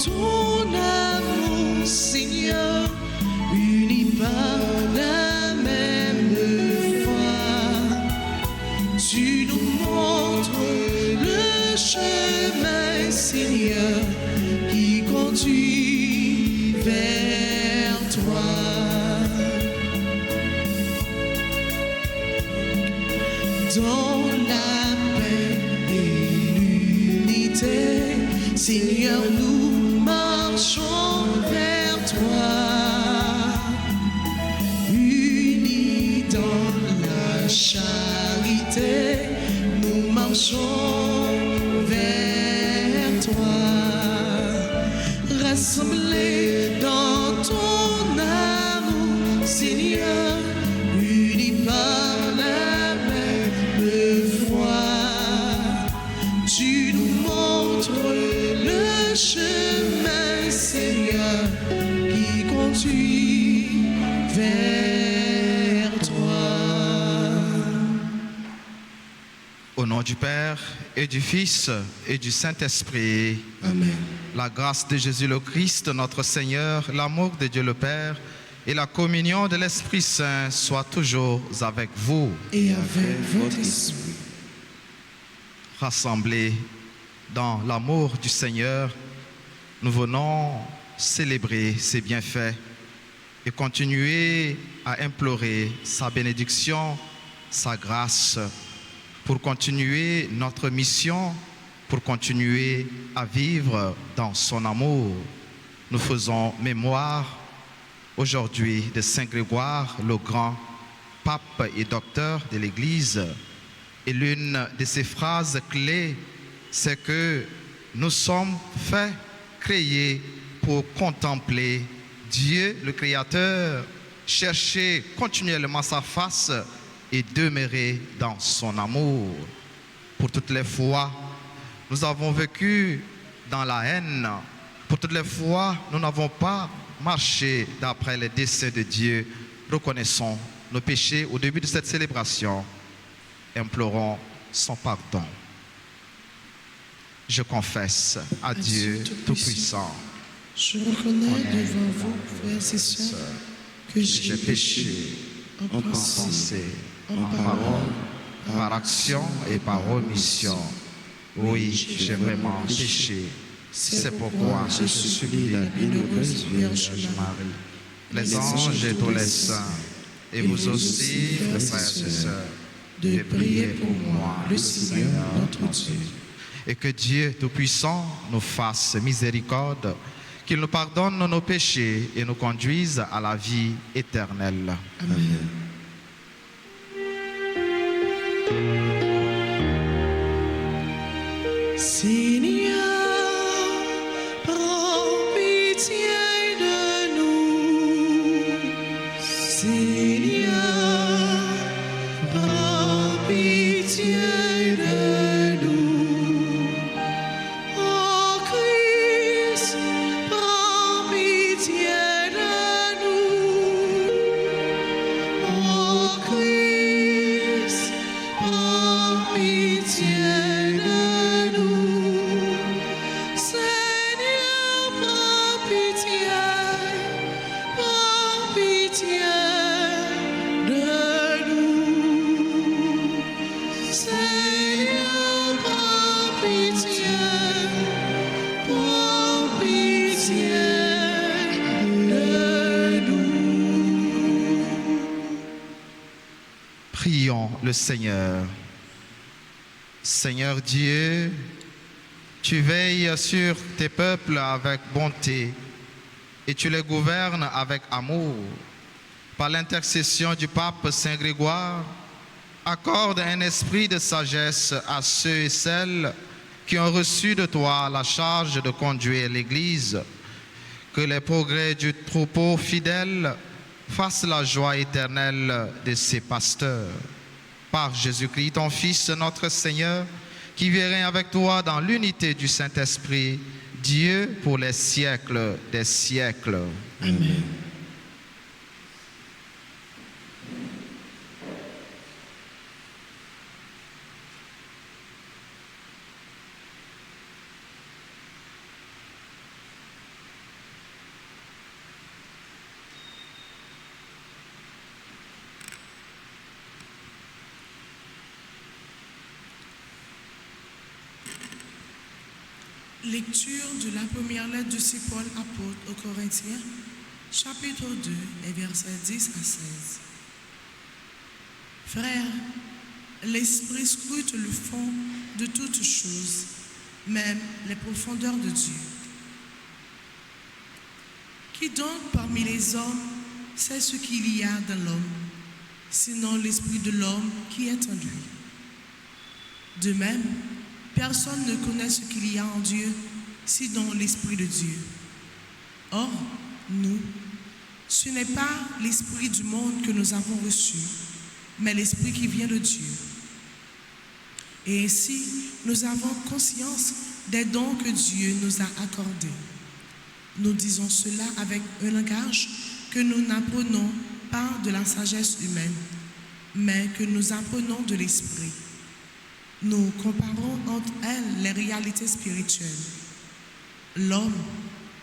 ton amour, Seigneur, unis par la même foi. Tu nous montres le chemin, Seigneur, qui conduit vers toi. Dans la paix et l'unité, Seigneur, nous marchons vers toi. Unis dans la charité, nous marchons vers toi. Rassemblés dans ton amour, Seigneur, unis par la même foi. Tu nous montres le chemin, Seigneur, qui conduit vers toi. Au nom du Père et du Fils et du Saint-Esprit. Amen. La grâce de Jésus le Christ, notre Seigneur, l'amour de Dieu le Père et la communion de l'Esprit Saint soient toujours avec vous. Et avec votre esprit. Rassemblés dans l'amour du Seigneur, nous venons célébrer ses bienfaits et continuer à implorer sa bénédiction, sa grâce, pour continuer notre mission, pour continuer à vivre dans son amour. Nous faisons mémoire aujourd'hui de Saint Grégoire le Grand, pape et docteur de l'Église. Et l'une de ses phrases clés, c'est que nous sommes faits, créés pour contempler Dieu, le Créateur, chercher continuellement sa face et demeurer dans son amour. Pour toutes les fois, nous avons vécu dans la haine. Pour toutes les fois, nous n'avons pas marché d'après les desseins de Dieu. Reconnaissons nos péchés au début de cette célébration. Implorons son pardon. Je confesse à Dieu Tout-Puissant. Je reconnais devant vous, frères et sœurs, que j'ai péché en pensée, en parole, par action et par omission. Oui, j'ai vraiment péché. C'est pourquoi je supplie la bienheureuse Vierge Marie, les anges et tous les saints, et vous aussi, frères et sœurs, de prier pour moi, le Seigneur notre Dieu. Et que Dieu Tout-Puissant nous fasse miséricorde, qu'il nous pardonne nos péchés et nous conduise à la vie éternelle. Amen. Seigneur, prends pitié de nous. Seigneur, prends pitié de nous. Oh Christ, prends pitié de nous. Oh Christ, prends pitié de nous. Seigneur, prends pitié de nous. Seigneur, prends pitié de nous. Prions le Seigneur. Seigneur Dieu, tu veilles sur tes peuples avec bonté et tu les gouvernes avec amour. Par l'intercession du pape Saint Grégoire, accorde un esprit de sagesse à ceux et celles qui ont reçu de toi la charge de conduire l'Église. Que les progrès du troupeau fidèle fassent la joie éternelle de ses pasteurs. Par Jésus-Christ, ton Fils, notre Seigneur, qui vit et règne avec toi dans l'unité du Saint-Esprit, Dieu pour les siècles des siècles. Amen. Lecture de la première lettre de Saint Paul apôtre aux Corinthiens, chapitre 2 et versets 10 à 16. Frères, l'Esprit scrute le fond de toutes choses, même les profondeurs de Dieu. Qui donc parmi les hommes sait ce qu'il y a dans l'homme, sinon l'esprit de l'homme qui est en lui? De même, personne ne connaît ce qu'il y a en Dieu, sinon l'Esprit de Dieu. Or, nous, ce n'est pas l'esprit du monde que nous avons reçu, mais l'Esprit qui vient de Dieu. Et ainsi, nous avons conscience des dons que Dieu nous a accordés. Nous disons cela avec un langage que nous n'apprenons pas de la sagesse humaine, mais que nous apprenons de l'Esprit. Nous comparons entre elles les réalités spirituelles. L'homme,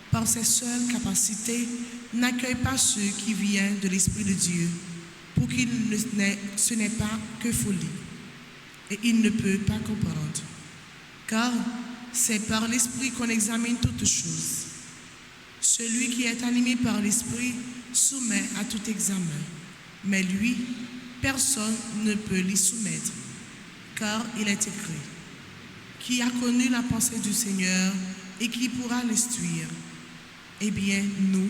par ses seules capacités, n'accueille pas ce qui vient de l'Esprit de Dieu, pour qu'il ce n'est pas que folie, et il ne peut pas comprendre. Car c'est par l'Esprit qu'on examine toutes choses. Celui qui est animé par l'Esprit soumet à tout examen, mais lui, personne ne peut l'y soumettre, car il est écrit: qui a connu la pensée du Seigneur et qui pourra l'instruire? Eh bien, nous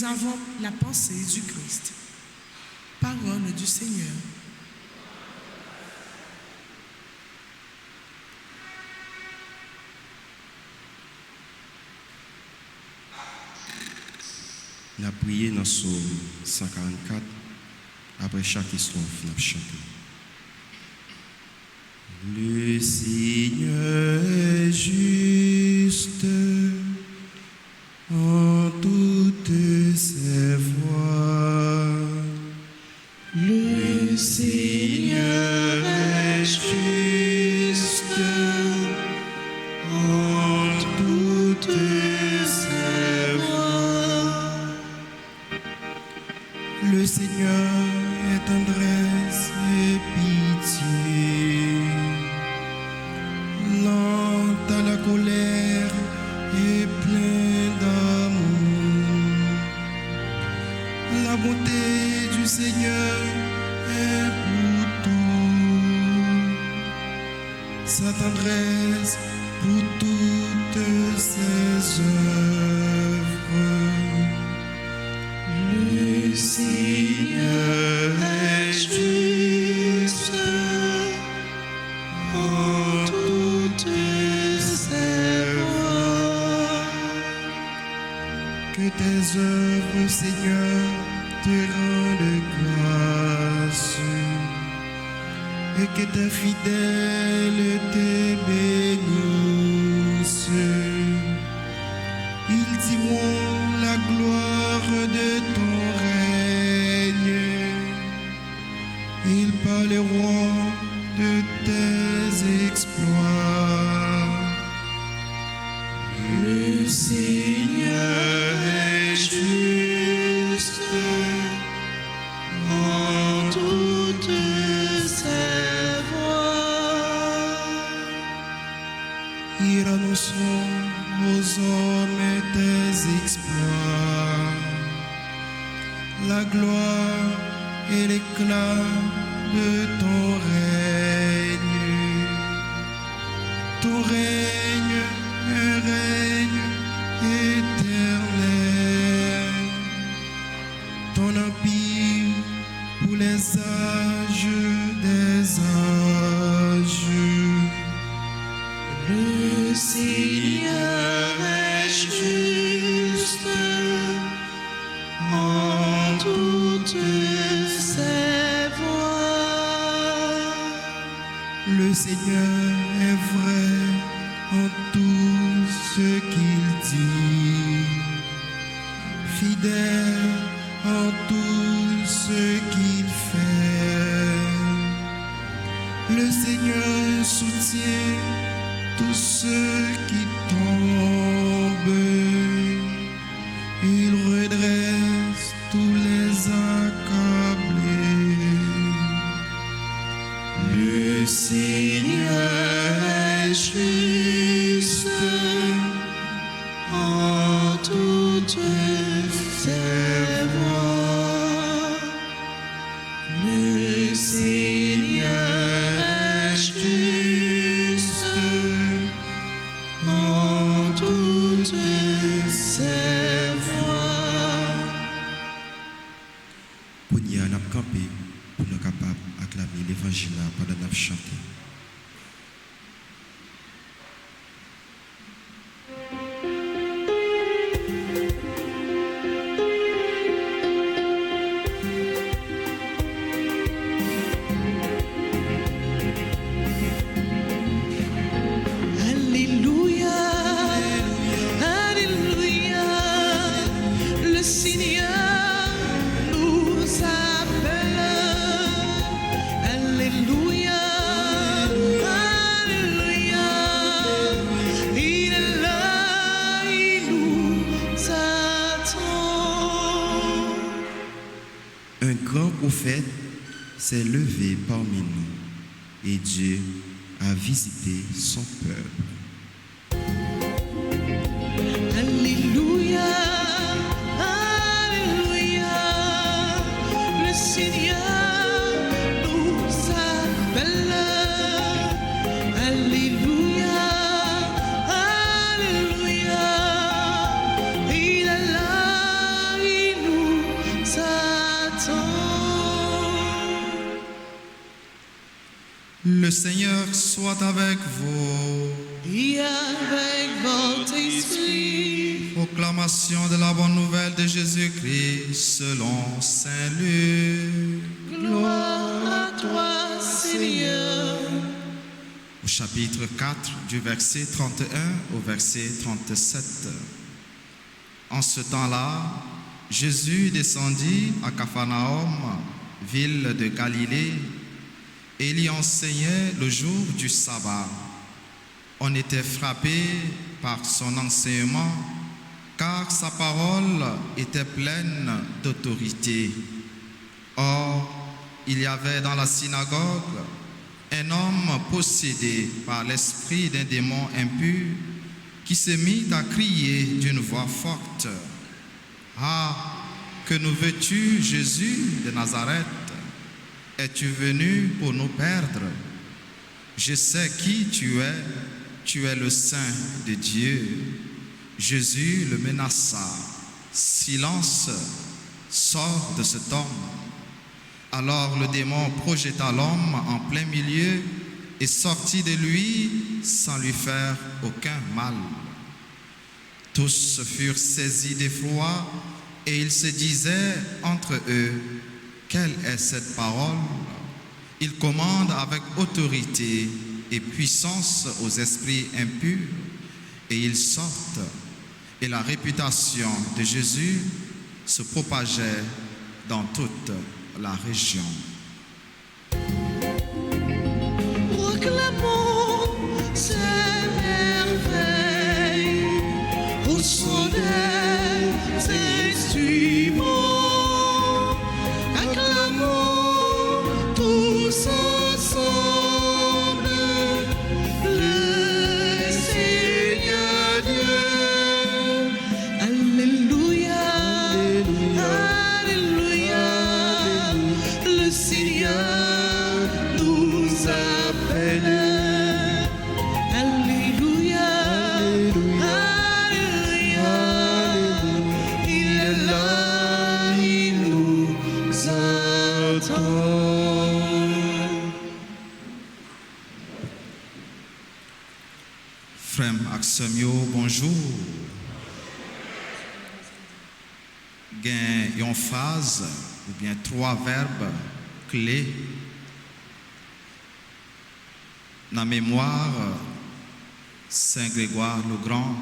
avons la pensée du Christ. Parole du Seigneur. On a prié dans le psaume 144. Après chaque histoire, on a chanté. Le Seigneur est juste en toutes ses voies. Le Seigneur est juste en toutes ses voies. Le Seigneur est tendresse et pitié, lent à la colère et plein d'amour. La bonté du Seigneur est pour tout, sa tendresse pour toutes ses œuvres. Le Seigneur est juste en toutes ses voies. Que tes œuvres, Seigneur, te rendent grâce et que tes fidèles te bénissent. Ils diront la gloire de ton règne. Ils parleront de tes exploits. Le Seigneur est juste en toutes ses voies. Ils annonceront aux hommes tes exploits, la gloire et l'éclat de ton règne. Ton règne, un règne éternel. Ton empire pour les âges des âges. Le Seigneur est juste en toutes ses voies. Le Seigneur est vrai en tout ce qu'il dit, fidèle en tout ce qu'il fait. Le Seigneur soutient tous ceux qui tombent. Il redresse tous les accablés. Le Seigneur est juste toutes ses voies. Le Seigneur est juste en toutes ses voies. Pour nous camper, pour nous capables d'acclamer l'évangile pendant nous chanter. Un grand prophète s'est levé parmi nous et Dieu a visité son peuple. Alléluia, Alléluia, le Seigneur nous appelle. Alléluia, Alléluia, il est là, il nous attend. Le Seigneur soit avec vous. Et avec votre esprit. Proclamation de la bonne nouvelle de Jésus-Christ selon Saint Luc. Gloire à toi, Seigneur. Au chapitre 4, du verset 31 au verset 37. En ce temps-là, Jésus descendit à Capharnaüm, ville de Galilée, et il y enseignait le jour du sabbat. On était frappé par son enseignement, car sa parole était pleine d'autorité. Or, il y avait dans la synagogue un homme possédé par l'esprit d'un démon impur qui se mit à crier d'une voix forte. « Ah, que nous veux-tu, Jésus de Nazareth? Es-tu venu pour nous perdre? Je sais qui tu es le Saint de Dieu. » Jésus le menaça. « Silence, sors de cet homme. » Alors le démon projeta l'homme en plein milieu et sortit de lui sans lui faire aucun mal. Tous furent saisis d'effroi et ils se disaient entre eux: quelle est cette parole? Il commande avec autorité et puissance aux esprits impurs et ils sortent. Et la réputation de Jésus se propageait dans toute la région. Proclamons ces merveilles au son des instruments. Acclamons tous ensemble le Seigneur Dieu. Alléluia, Alléluia, le Seigneur nous appelle. Alléluia, Alléluia, il est là, il nous attend. Frère Axemio, bonjour. Il y a une phrase ou bien 3 verbes clés dans la mémoire Saint Grégoire le Grand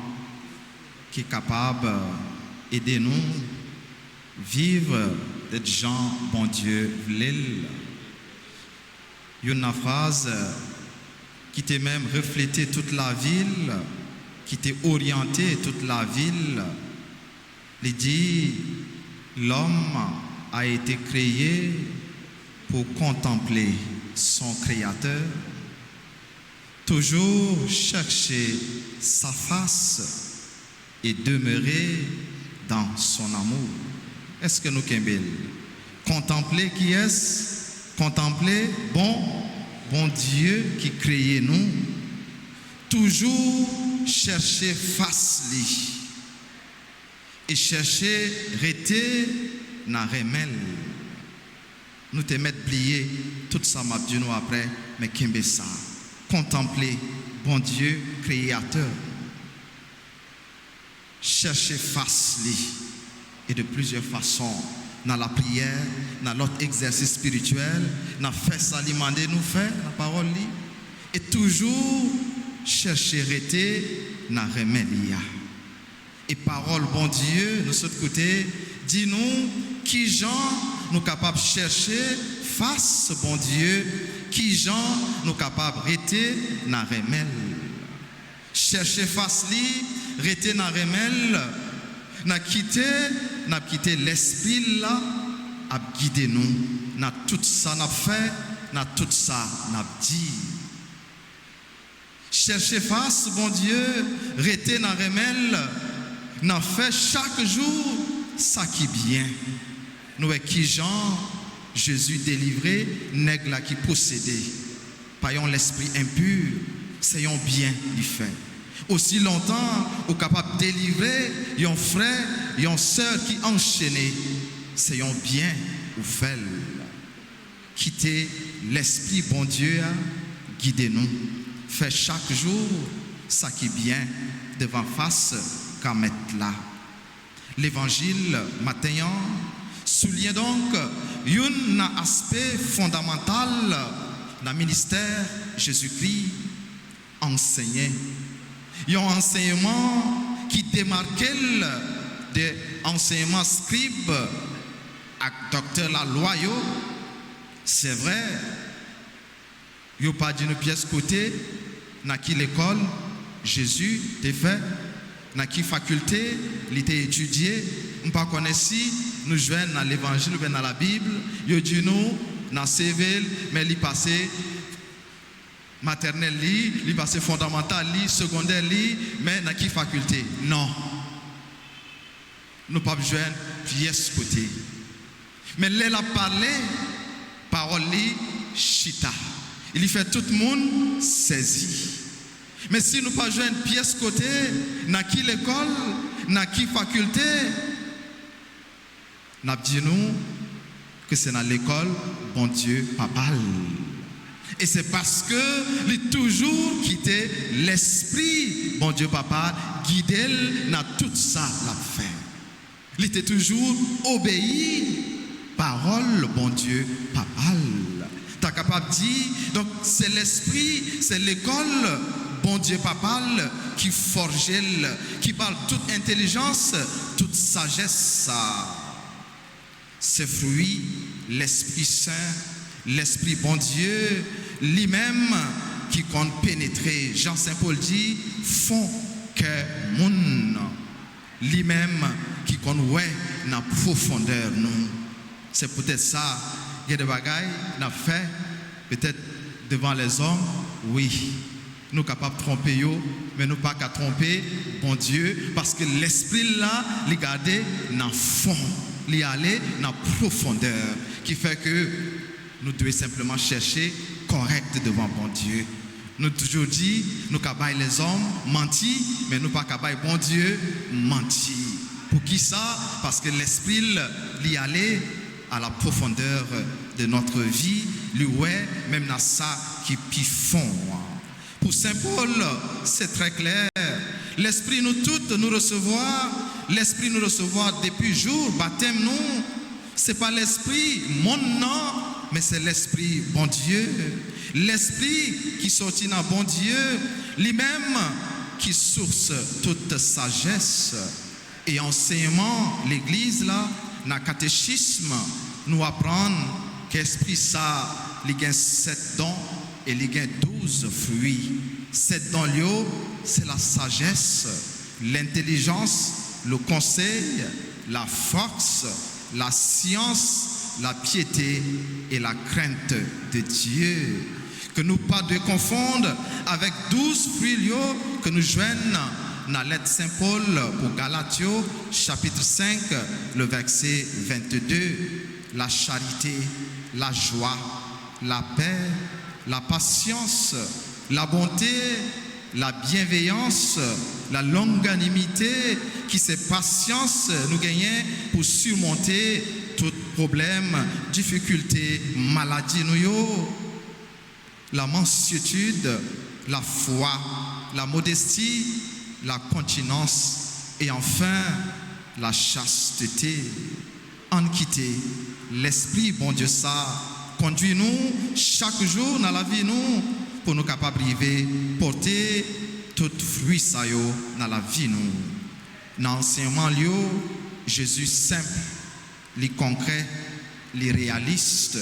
qui est capable d'aider nous vivre des gens bon Dieu l'île. Il y a une phrase qui était même reflété toute la ville, qui était orienté toute la ville. Il dit, l'homme a été créé pour contempler son Créateur, toujours chercher sa face et demeurer dans son amour. Est-ce que nous kembel? Contempler qui est-ce? Contempler bon Dieu qui créé nous. Toujours chercher face li. Et chercher rester dans remel. Nous te mettre plier tout ça m'a dit nous après mais kembe ça. Contempler bon Dieu créateur. Chercher face li et de plusieurs façons dans la prière, dans l'autre exercice spirituel, dans faire ça demander nous faire la parole li et toujours chercher rester dans remel. Et parole bon Dieu, de ce côté, dis-nous qui gens nous capables de chercher face bon Dieu, qui gens nous capables de rester dans remel. Chercher face li, rester dans remel, n'a quitté l'esprit là, a guidé nous, n'a tout ça n'a fait, n'a tout ça n'a dit. Chercher face bon Dieu, rester dans remel, n'a fait chaque jour ça qui bien. Nous qui Jean, Jésus délivré, nègre là qui possédé. Payon l'esprit impur, c'est un bien il fait. Aussi longtemps, ou capable de délivrer un frère, une sœur qui enchaîné, c'est un bien ou fait. Quitter l'esprit bon Dieu, guidez-nous. Fait chaque jour ça qui bien devant face qu'à mettre là. L'évangile matin souligne donc un aspect fondamental dans le ministère Jésus-Christ enseigné. Il y a un enseignement qui démarque des enseignements scribes avec docteur la loi. C'est vrai, il n'y a pas d'une pièce côté, dans qui l'école, Jésus t'a fait, dans qui faculté, il était étudié. On ne connaît pas si nous jouons dans l'évangile ou dans la Bible, il dit nous, dans CV, mais il passé maternelle, il passé fondamental, secondaire, mais dans qui faculté? Non. Nous ne pouvons pas jouer pièce côté. Mais là, il a parlé, parole, chita. Il fait tout le monde saisi. Mais si nous ne pas jouer une pièce côté, dans qui l'école, dans qui faculté, nous disons que c'est dans l'école, bon Dieu, papa. Et c'est parce que il toujours quitté l'esprit, bon Dieu, papa, guidé dans tout ça, l'a fait. Il était toujours obéi, parole, bon Dieu, papa. Tu es capable de dire, donc c'est l'esprit, c'est l'école, bon Dieu papa, qui forge, qui parle toute intelligence, toute sagesse. C'est fruit, l'Esprit Saint, l'Esprit bon Dieu, lui-même qui compte pénétrer. Jean Saint-Paul dit, font que moun, lui-même qui compte ouais dans la profondeur nous. C'est peut-être ça. Il y a des bagailles qu'on a fait, peut-être devant les hommes, oui. Nous sommes capables de tromper, mais nous ne sommes pas qu'à tromper, bon Dieu, parce que l'esprit là, il garde dans le fond, il aller dans la profondeur, qui fait que nous devons simplement chercher correct devant bon Dieu. Nous toujours dit, nous sommes les hommes mentir, mais nous ne sommes pas bon Dieu mentir. Pour qui ça? Parce que l'esprit, il aller à la profondeur de notre vie, lui ouais, même dans ça qui fond. Pour Saint Paul, c'est très clair. L'esprit nous toutes nous recevoir, l'esprit nous recevoir depuis jour baptême nous. C'est pas l'esprit mon nom, mais c'est l'esprit bon Dieu. L'esprit qui sortit dans bon Dieu, lui-même qui source toute sagesse et enseignement. L'église là, dans le catéchisme, nous apprendre qu'esprit ça, il y a 7 dons et il y a 12 fruits. 7 dons, c'est la sagesse, l'intelligence, le conseil, la force, la science, la piété et la crainte de Dieu. Que nous pas de confondre avec 12 fruits que nous joignent dans lettre Saint-Paul pour Galatio, chapitre 5, le verset 22. La charité, la joie, la paix, la patience, la bonté, la bienveillance, la longanimité, qui c'est patience nous gagnons pour surmonter tout problème, difficulté, maladie nous yo. La mansuétude, la foi, la modestie, la continence et enfin la chasteté. En quitter l'esprit, bon Dieu ça, conduis-nous chaque jour dans la vie nous pour nous capables de porter tout fruit ça yo dans la vie nous. Dans l'enseignement lieu, Jésus simple, les concret, les réalistes.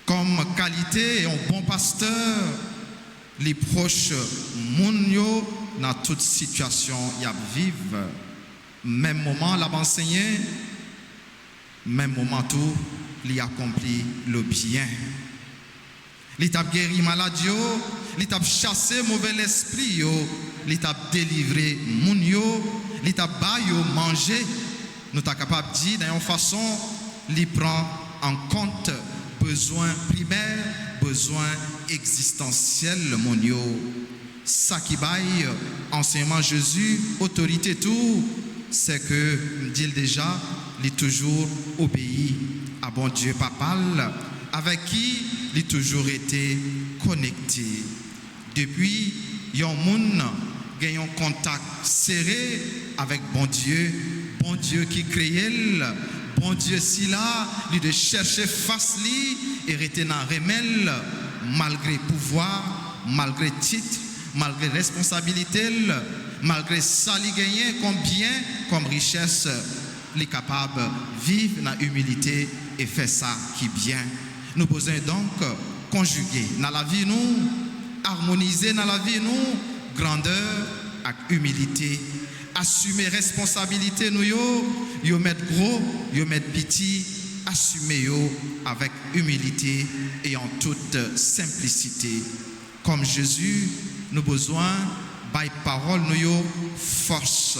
Comme qualité, un bon pasteur, les proches moun dans toute situation y a vivre. Même moment l'a enseigné, même moment tout il accompli le bien. Il t'a guéri maladie, il t'a chassé mauvais esprit, il t'a délivré moun yo, il t'a baillé manger. Nous t'a capable de dire d'une façon, il prend en compte besoin primaire, besoin existentiel mon yo. Ça qui baille enseignement Jésus, autorité tout, c'est que dit déjà, il est toujours obéi à bon Dieu papal, avec qui il a toujours été connecté. Depuis, yon moun gagne un contact serré avec bon Dieu qui créé, bon Dieu si là, il de chercher face li et rester dans remel malgré pouvoir, malgré titre, malgré responsabilité, malgré ça li gagné comme bien, comme richesse, il est capable de vivre dans humilité et faire ça qui bien. Nous besoin donc conjuguer dans la vie nous, harmoniser dans la vie nous, grandeur et humilité, assumer responsabilité nous yo mettre gros, yo mettre petit, assumer yo avec humilité et en toute simplicité. Comme Jésus, nous besoin by parole nous yo force.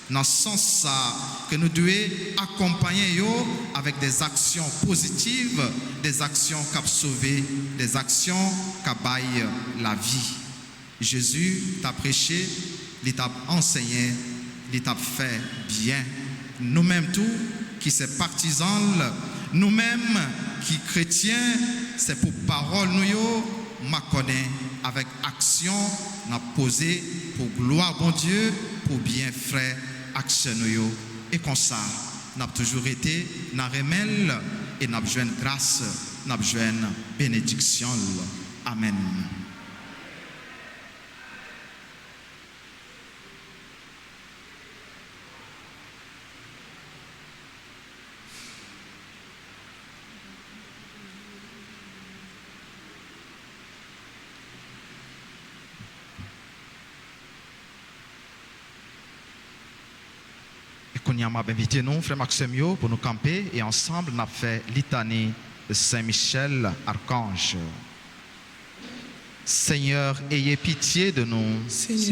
Dans ce sens ça que nous devons accompagner yo avec des actions positives, des actions qui sauvent, des actions qui baillent la vie. Jésus t'a prêché, il t'a enseigné, il t'a fait bien. Nous-mêmes tout qui sommes partisans, nous-mêmes qui chrétiens, c'est pour parole nous yo, m'a connaît avec action, n'a posé pour gloire bon Dieu, pour bien frère action nous yo. Et comme ça, n'a toujours été n'a remel et n'a besoin grâce, n'a besoin bénédiction. Amen. Nous avons invité nous, frère Maxime, pour nous camper et ensemble nous avons fait litanie de Saint-Michel, archange. Seigneur, ayez pitié de nous. Seigneur,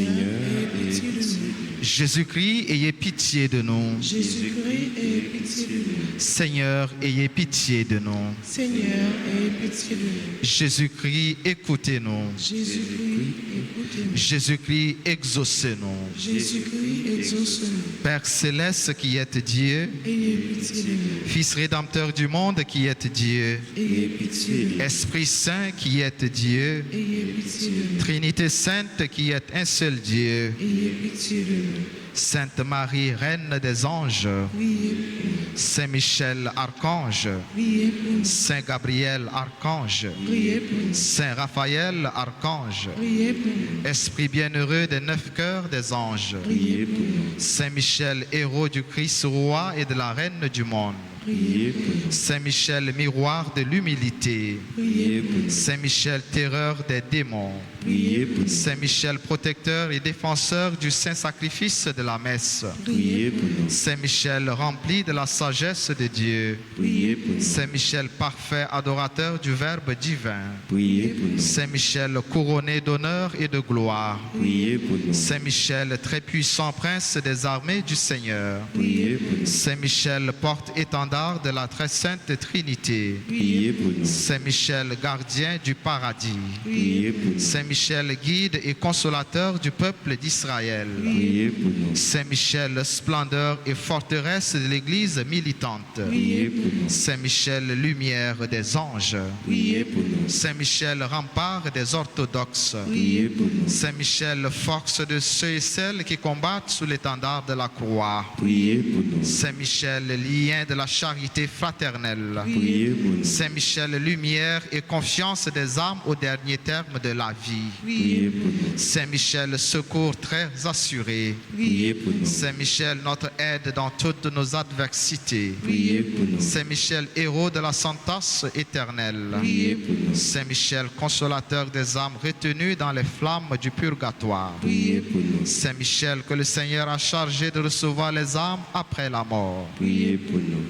ayez pitié de nous. Jésus-Christ, ayez pitié de nous. Jésus-Christ, ayez pitié de nous. Seigneur, ayez pitié de nous. Seigneur, ayez pitié de nous. Jésus-Christ, écoutez-nous. Jésus-Christ, écoutez-nous. Jésus-Christ, exaucez-nous. Jésus-Christ, exauce-nous. Père céleste qui êtes Dieu, Ayez pitié de nous. Fils rédempteur du monde qui êtes Dieu, Ayez pitié de nous. Esprit Saint qui êtes Dieu, Ayez pitié de nous. Trinité Sainte qui êtes un seul Dieu, Ayez pitié de nous. Sainte Marie, Reine des anges, Priez pour nous. Saint Michel, archange, Priez pour nous. Saint Gabriel, archange, Priez pour nous. Saint Raphaël, archange, Priez pour nous. Esprit bienheureux des 9 cœurs des anges, Priez pour nous. Saint Michel, héros du Christ roi et de la Reine du monde, Priez pour nous. Saint Michel, miroir de l'humilité, Priez pour nous. Saint Michel, terreur des démons, Priez pour nous. Saint Michel, protecteur et défenseur du saint sacrifice de la messe. Priez pour nous. Saint Michel, rempli de la sagesse de Dieu. Priez pour nous. Saint Michel, parfait adorateur du Verbe divin. Priez pour nous. Saint Michel, couronné d'honneur et de gloire. Priez pour nous. Saint Michel, très puissant prince des armées du Seigneur. Priez pour nous. Saint Michel, porte-étendard de la très sainte Trinité. Priez pour nous. Saint Michel, gardien du paradis. Priez pour nous. Saint Michel, guide et consolateur du peuple d'Israël. Priez pour nous. Saint Michel, splendeur et forteresse de l'Église militante. Priez pour nous. Saint Michel, lumière des anges. Priez pour nous. Saint Michel, rempart des orthodoxes. Priez pour nous. Saint Michel, force de ceux et celles qui combattent sous l'étendard de la croix. Priez pour nous. Saint Michel, lien de la charité fraternelle. Priez pour nous. Saint Michel, lumière et confiance des âmes au dernier terme de la vie. Priez pour nous. Saint Michel, secours très assuré. Priez pour nous. Saint Michel, notre aide dans toutes nos adversités. Priez pour nous. Saint Michel, héros de la sentence éternelle. Priez pour nous. Saint Michel, consolateur des âmes retenues dans les flammes du purgatoire. Priez pour nous. Saint Michel, que le Seigneur a chargé de recevoir les âmes après la mort. Priez pour nous.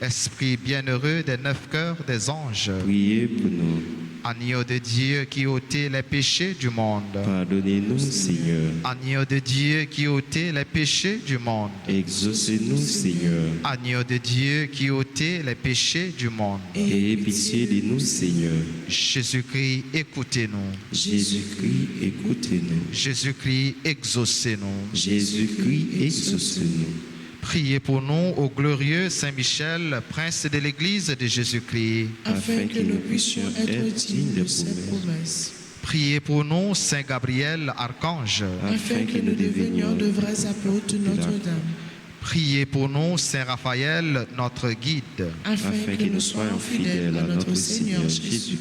Esprit bienheureux des 9 cœurs des anges. Priez pour nous. Agneau de Dieu qui ôtait les péchés du monde. Pardonnez-nous, Seigneur. Agneau de Dieu qui ôtait les péchés du monde. Exaucez-nous, Seigneur. Agneau de Dieu qui ôtait les péchés du monde. Ayez pitié de nous, Seigneur. Jésus-Christ, écoutez-nous. Jésus-Christ, écoutez-nous. Jésus-Christ, exaucez-nous. Jésus-Christ, exaucez-nous. Priez pour nous, ô glorieux Saint Michel, prince de l'Église de Jésus-Christ. afin que nous puissions être dignes de ces promesses, Priez pour nous, Saint Gabriel, archange. afin que nous devenions de vrais apôtres de Notre-Dame, Priez pour nous, Saint Raphaël, notre guide. afin que nous soyons fidèles à notre Seigneur Jésus.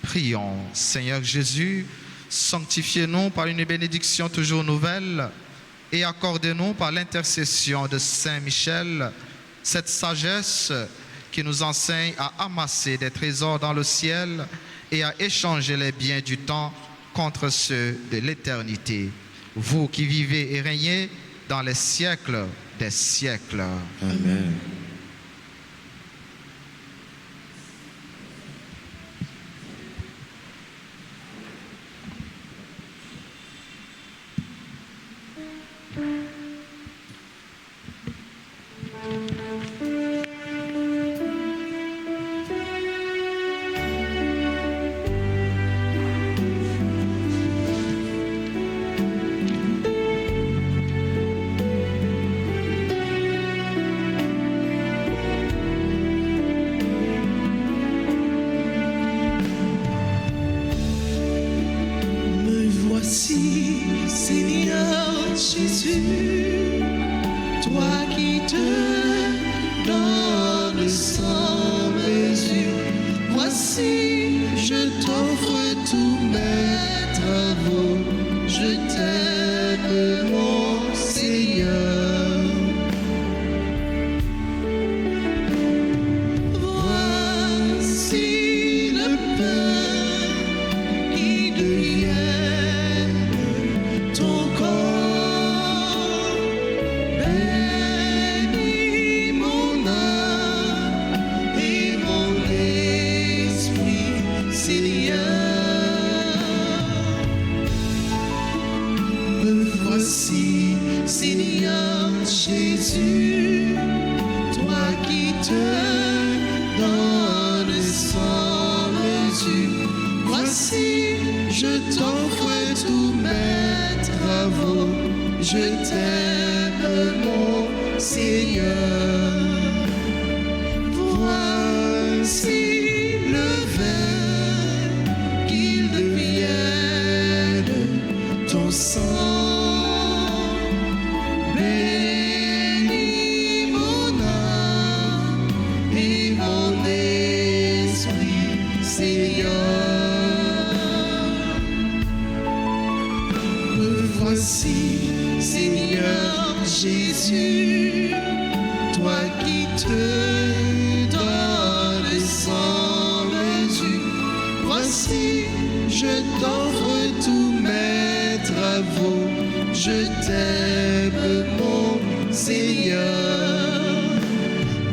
Prions, Seigneur Jésus, sanctifiez-nous par une bénédiction toujours nouvelle et accordez-nous par l'intercession de Saint Michel cette sagesse qui nous enseigne à amasser des trésors dans le ciel et à échanger les biens du temps contre ceux de l'éternité. Vous qui vivez et régnez dans les siècles des siècles. Amen. Me voici, Seigneur Jésus, toi qui te donnes sans mesure. Voici, je t'offre tous mes travaux, je t'aime, mon Seigneur. Voici le pain qui devient ton corps. Bénis mon âme et mon esprit, Seigneur. Me voici, Seigneur Jésus, toi qui te donnes sans mesure. Voici, je t'offre tous mes travaux, je t'aime, mon Seigneur. Voici le vin, qu'il devienne ton sang. Bénis mon âme et mon esprit, Seigneur. Me voici, Seigneur Jésus, toi qui te donnes sans mesure. Voici, je t'offre tout travaux. Je t'aime, mon Seigneur.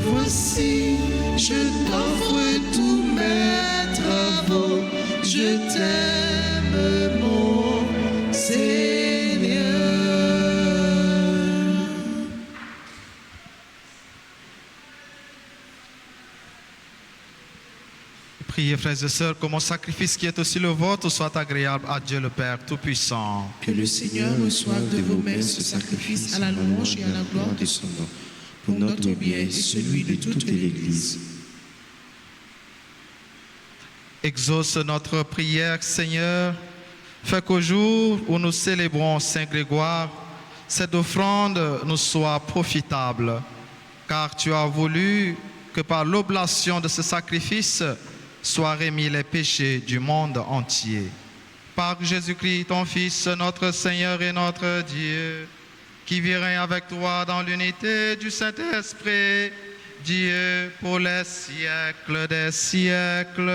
Voici, je t'offre tous mes travaux. Je t'aime, mon Seigneur. Priez, frères et sœurs, que mon sacrifice qui est aussi le vôtre soit agréable à Dieu le Père Tout-Puissant. Que le Seigneur reçoive de vos mains ce sacrifice à la louange et à la gloire de son nom, pour notre bien et celui de toute l'Église. Exauce notre prière, Seigneur. Fais qu'au jour où nous célébrons Saint Grégoire, cette offrande nous soit profitable, car tu as voulu que par l'oblation de ce sacrifice soient remis les péchés du monde entier. Par Jésus-Christ, ton Fils, notre Seigneur et notre Dieu, qui vit règne avec toi dans l'unité du Saint-Esprit, Dieu pour les siècles des siècles.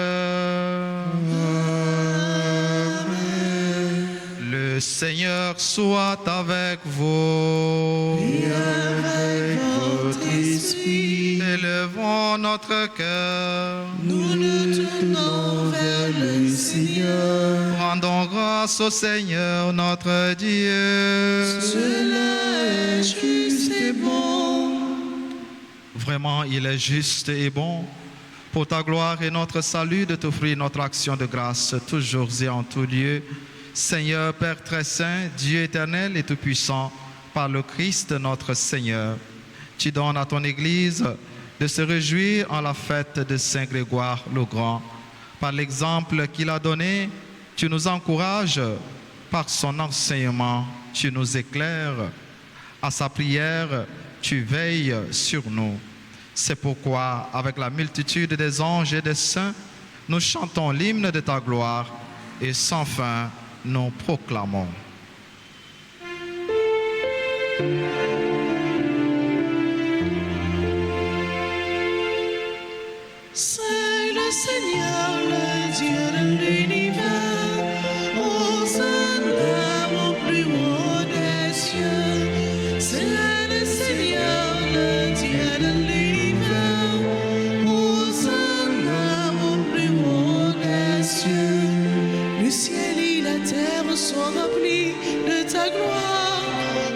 Le Seigneur soit avec vous. Et avec votre esprit, Élevons notre cœur. nous nous tournons vers le Seigneur. Rendons grâce au Seigneur notre Dieu. Cela est juste et bon. Vraiment, il est juste et bon pour ta gloire et notre salut de t'offrir notre action de grâce toujours et en tout lieu. Seigneur, Père très saint, Dieu éternel et tout-puissant, par le Christ notre Seigneur, tu donnes à ton Église de se réjouir en la fête de Saint Grégoire le Grand. Par l'exemple qu'il a donné, tu nous encourages, par son enseignement, tu nous éclaires, à sa prière, tu veilles sur nous. C'est pourquoi, avec la multitude des anges et des saints, nous chantons l'hymne de ta gloire et sans fin, nous proclamons. C'est le Seigneur, le Dieu de l'univers. Hosanna au plus haut des cieux. C'est le Seigneur, le Dieu de l'univers. Hosanna au plus haut des cieux. Le ciel et la terre sont remplis de ta gloire.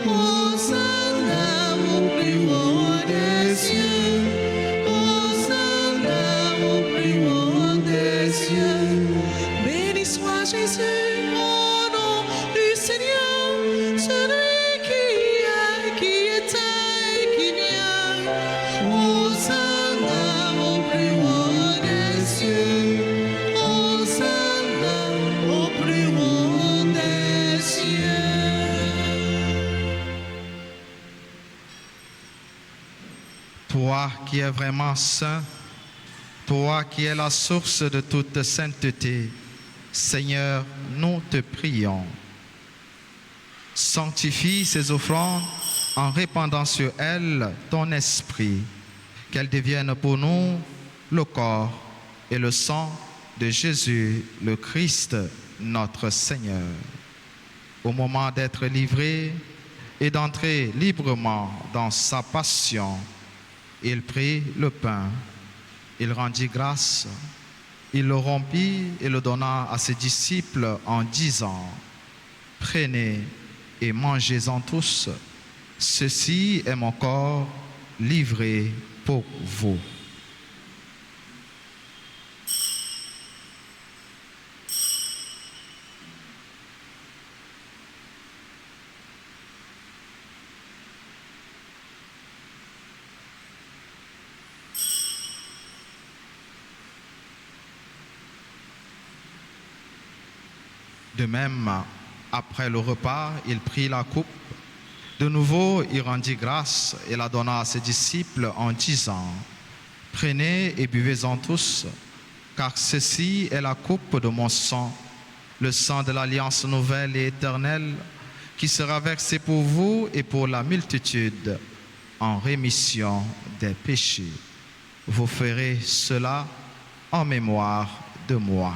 Hosanna au plus haut des cieux. Hosanna au plus haut des cieux. Béni soit Jésus, au nom du Seigneur, celui qui était et qui vient. Hosanna au plus haut des cieux. Hosanna au plus haut des cieux. Toi qui es vraiment saint, toi qui es la source de toute sainteté, Seigneur, nous te prions. Sanctifie ces offrandes en répandant sur elles ton esprit, qu'elles deviennent pour nous le corps et le sang de Jésus, le Christ, notre Seigneur. Au moment d'être livré et d'entrer librement dans sa passion, il prit le pain, il rendit grâce, il le rompit et le donna à ses disciples en disant: prenez et mangez-en tous, ceci est mon corps livré pour vous. De même, après le repas, il prit la coupe. De nouveau, il rendit grâce et la donna à ses disciples en disant: prenez et buvez-en tous, car ceci est la coupe de mon sang, le sang de l'alliance nouvelle et éternelle, qui sera versé pour vous et pour la multitude en rémission des péchés. Vous ferez cela en mémoire de moi.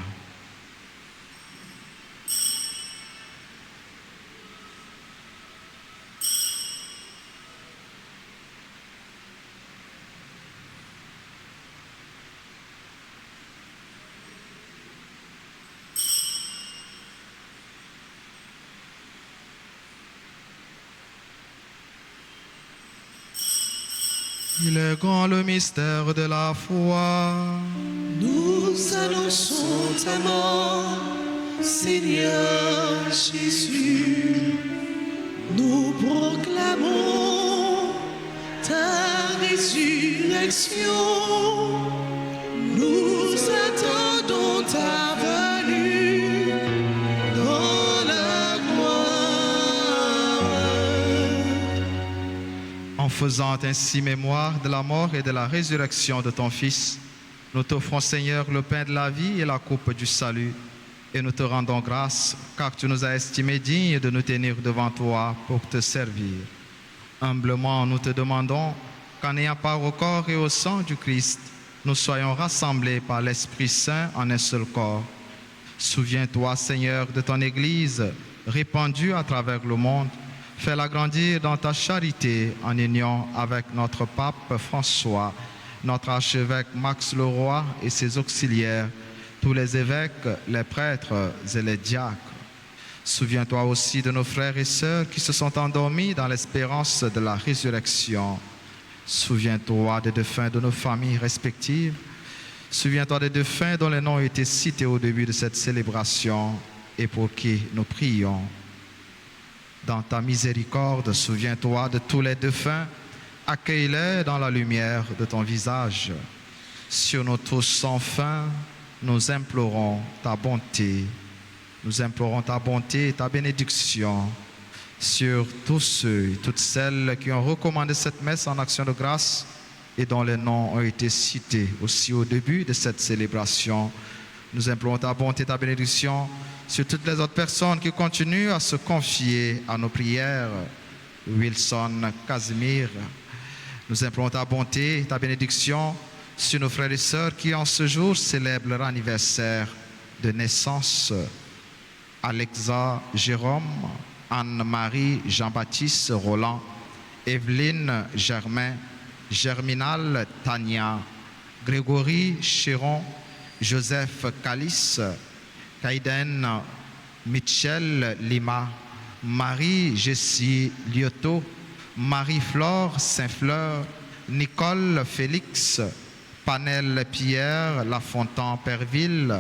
Il est grand le mystère de la foi. Nous annonçons ta mort, Seigneur Jésus. Nous proclamons ta résurrection. Nous attendons ta venue dans la gloire. En faisant ainsi mémoire de la mort et de la résurrection de ton Fils, nous t'offrons, Seigneur, le pain de la vie et la coupe du salut. Et nous te rendons grâce, car tu nous as estimés dignes de nous tenir devant toi pour te servir. Humblement, nous te demandons qu'en ayant part au corps et au sang du Christ, nous soyons rassemblés par l'Esprit Saint en un seul corps. Souviens-toi, Seigneur, de ton Église répandue à travers le monde. Fais-la grandir dans ta charité en union avec notre pape François, notre archevêque Max Leroy et ses auxiliaires, tous les évêques, les prêtres et les diacres. Souviens-toi aussi de nos frères et sœurs qui se sont endormis dans l'espérance de la résurrection. Souviens-toi des défunts de nos familles respectives. Souviens-toi des défunts dont les noms ont été cités au début de cette célébration et pour qui nous prions. Dans ta miséricorde, souviens-toi de tous les défunts. Accueille-les dans la lumière de ton visage. Sur nous tous sans fin, nous implorons ta bonté. Nous implorons ta bonté et ta bénédiction sur tous ceux et toutes celles qui ont recommandé cette messe en action de grâce et dont les noms ont été cités aussi au début de cette célébration. Nous implorons ta bonté et ta bénédiction sur toutes les autres personnes qui continuent à se confier à nos prières. Wilson, Casimir. Nous implorons ta bonté et ta bénédiction sur nos frères et sœurs qui en ce jour célèbrent leur anniversaire de naissance. Alexa, Jérôme, Anne-Marie, Jean-Baptiste, Roland, Evelyne, Germain, Germinal, Tania, Grégory, Chéron, Joseph, Calice, Kaiden, Michel, Lima, Marie, Jessie, Lyoto, Marie-Flore, Saint-Fleur, Nicole, Félix, Panel, Pierre, Lafontaine, Perville,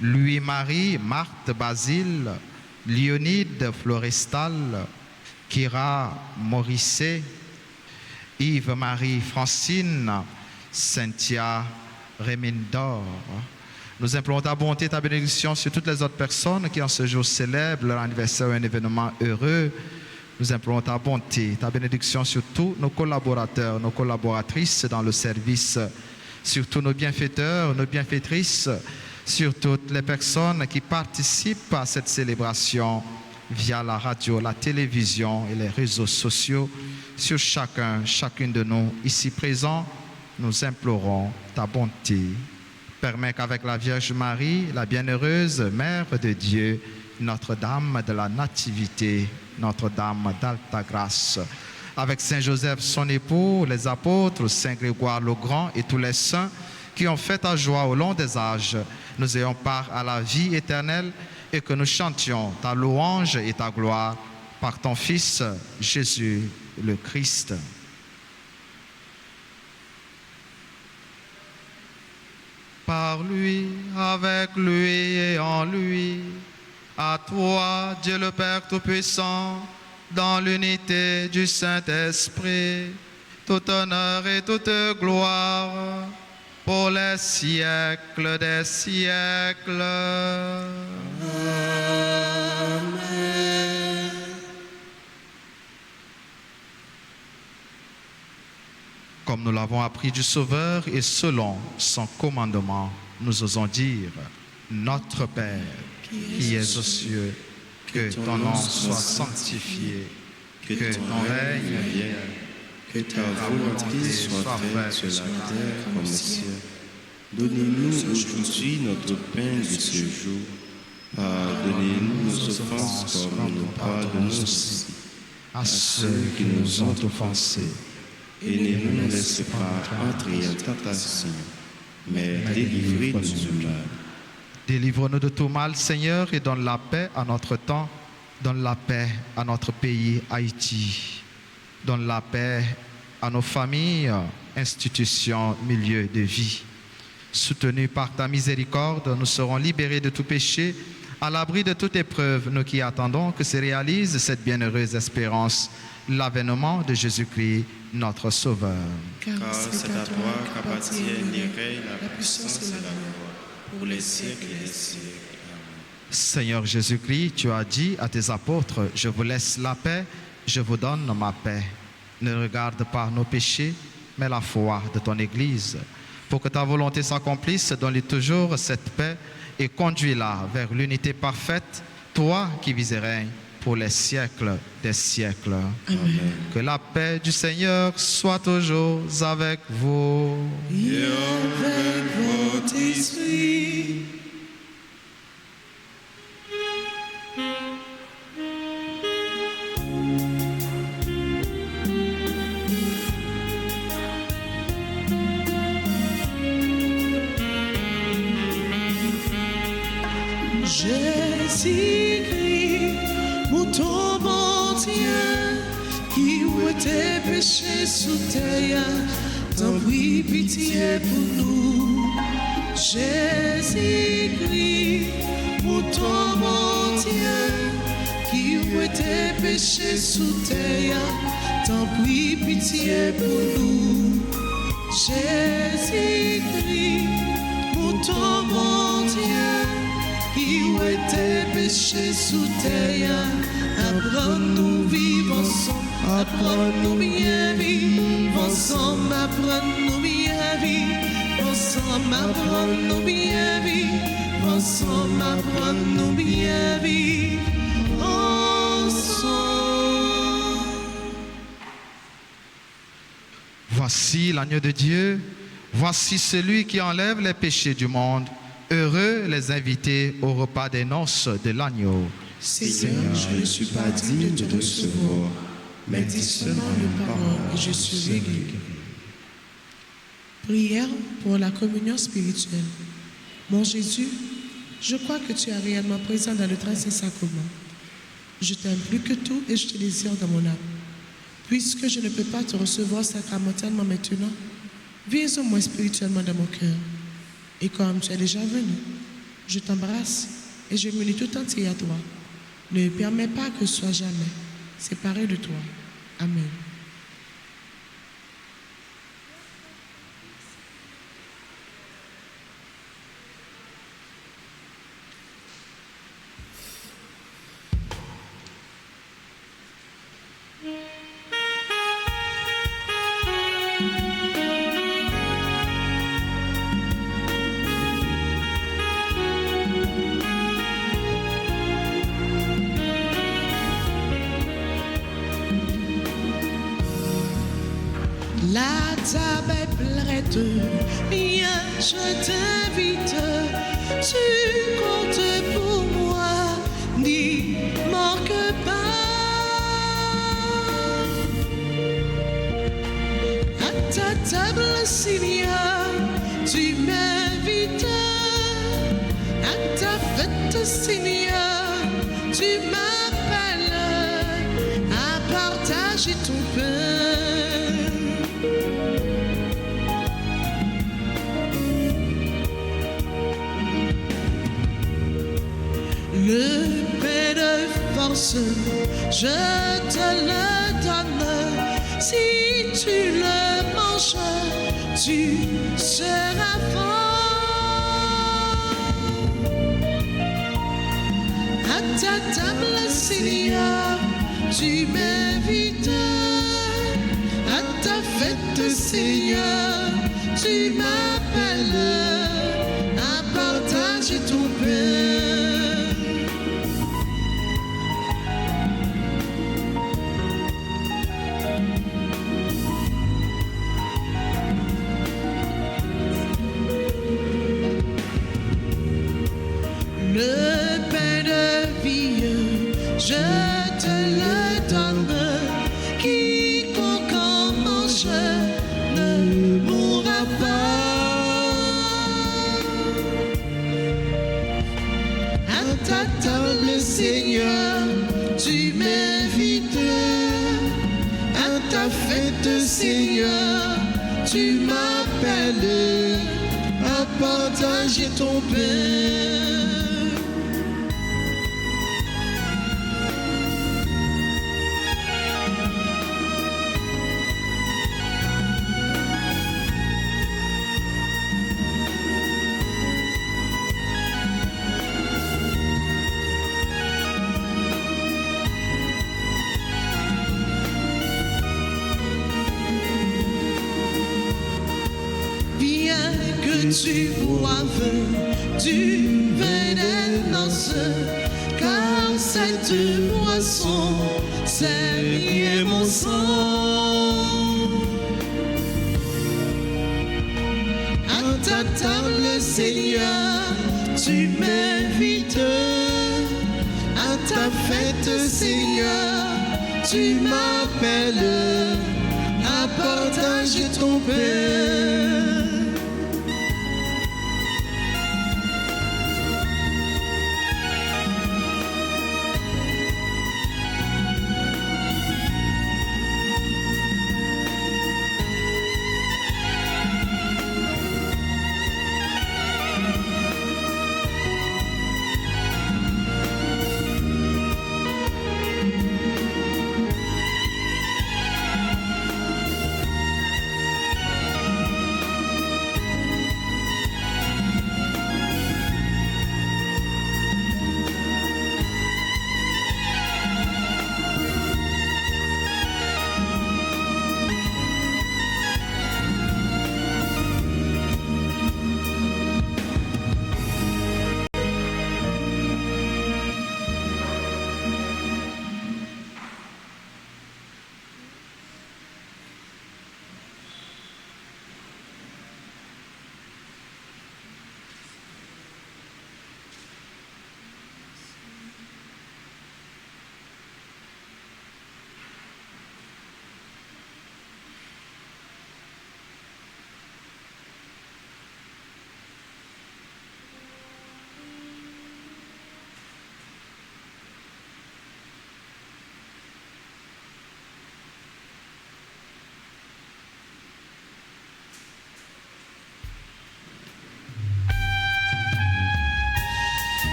Louis-Marie, Marthe, Basile, Léonide, Florestal, Kira, Morisset, Yves-Marie, Francine, Cynthia, Rémindor. Nous implorons ta bonté et ta bénédiction sur toutes les autres personnes qui en ce jour célèbrent leur anniversaire ou un événement heureux. Nous implorons ta bonté, ta bénédiction sur tous nos collaborateurs, nos collaboratrices dans le service, sur tous nos bienfaiteurs, nos bienfaitrices, sur toutes les personnes qui participent à cette célébration via la radio, la télévision et les réseaux sociaux, sur chacune de nous ici présents. Nous implorons ta bonté. Permets qu'avec la Vierge Marie, la bienheureuse Mère de Dieu, Notre-Dame de la Nativité, Notre-Dame d'Alta Grâce, avec Saint Joseph, son époux, les apôtres, Saint Grégoire le Grand et tous les saints qui ont fait ta joie au long des âges, nous ayons part à la vie éternelle et que nous chantions ta louange et ta gloire par ton Fils Jésus le Christ. Par lui, avec lui et en lui, à toi, Dieu le Père Tout-Puissant, dans l'unité du Saint-Esprit, tout honneur et toute gloire, pour les siècles des siècles. Amen. Comme nous l'avons appris du Sauveur et selon son commandement, nous osons dire: Notre Père, qui es aux cieux, que ton nom soit sanctifié, que ton règne vienne, que ta volonté soit faite sur la terre comme au ciel. Donnez-nous aujourd'hui notre pain de ce jour. Pardonnez-nous nos offenses comme nous pardonnons aussi à ceux qui nous ont offensés. et ne nous laisse pas entrer en tentation, mais délivrez-nous du mal. Délivre-nous de tout mal, Seigneur, et donne la paix à notre temps, donne la paix à notre pays, Haïti. Donne la paix à nos familles, institutions, milieux de vie. Soutenus par ta miséricorde, nous serons libérés de tout péché, à l'abri de toute épreuve, nous qui attendons que se réalise cette bienheureuse espérance, l'avènement de Jésus-Christ, notre Sauveur. Car c'est à toi qu'appartiennent les règnes, la puissance et la gloire, pour les siècles et les siècles. Amen. Seigneur Jésus-Christ, tu as dit à tes apôtres, je vous laisse la paix, je vous donne ma paix. Ne regarde pas nos péchés, mais la foi de ton Église. Pour que ta volonté s'accomplisse, donne-lui toujours cette paix et conduis-la vers l'unité parfaite, toi qui vis et règnes pour les siècles des siècles. Amen. Que la paix du Seigneur soit toujours avec vous. Et avec votre esprit. Jésus-Christ, mouton bon Dieu, qui où tes péchés sous terre, t'en prie pitié pour nous. Jésus-Christ, mouton bon Dieu, qui où tes péchés sous terre, t'en prie pitié pour nous. Jésus-Christ, mouton bon Dieu, qui où tes péchés sous terre, apprends-nous vivre ensemble, apprends-nous bien vivre ensemble, apprends-nous bien vivre ensemble, apprends-nous bien vivre ensemble, apprends-nous bien vivre ensemble. Voici l'agneau de Dieu, voici celui qui enlève les péchés du monde. Heureux les invités au repas des noces de l'agneau. Seigneur, je ne suis pas digne de te recevoir, mais dis seulement une parole et je serai guéri. Prière pour la communion spirituelle. Mon Jésus, je crois que tu es réellement présent dans le très saint sacrement. Je t'aime plus que tout et je te désire dans mon âme. Puisque je ne peux pas te recevoir sacramentellement maintenant, viens au moins spirituellement dans mon cœur. Et comme tu es déjà venu, je t'embrasse et je m'unis tout entier à toi. Ne permets pas que je sois jamais séparé de toi. Amen. La table est prête, viens, je t'invite. Tu comptes pour moi, n'y manque pas. À ta table, Seigneur, tu m'invites. À ta fête, Seigneur, tu m'appelles à partager ton pain. Le pain de force, je te le donne. Si tu le manges, tu seras fort. À ta table, Seigneur, tu m'invites. À ta fête, Seigneur, tu m'appelles à partager ton pain. Le pain de vie, je te le donne. Quiconque en mange ne mourra pas. Seigneur, tu m'appelles à partager ton pain. Tu boives du vin des noces, car cette boisson, c'est bien mon sang. À ta table, Seigneur, tu m'invites. À ta fête, Seigneur, tu m'appelles à partager ton pain.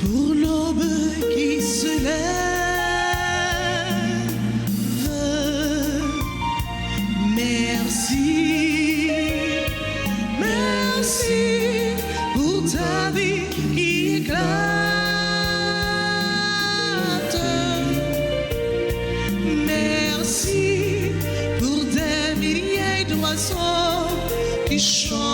Pour l'aube qui se lève, merci, merci pour ta vie qui éclate, merci pour des milliers d'oiseaux qui chantent.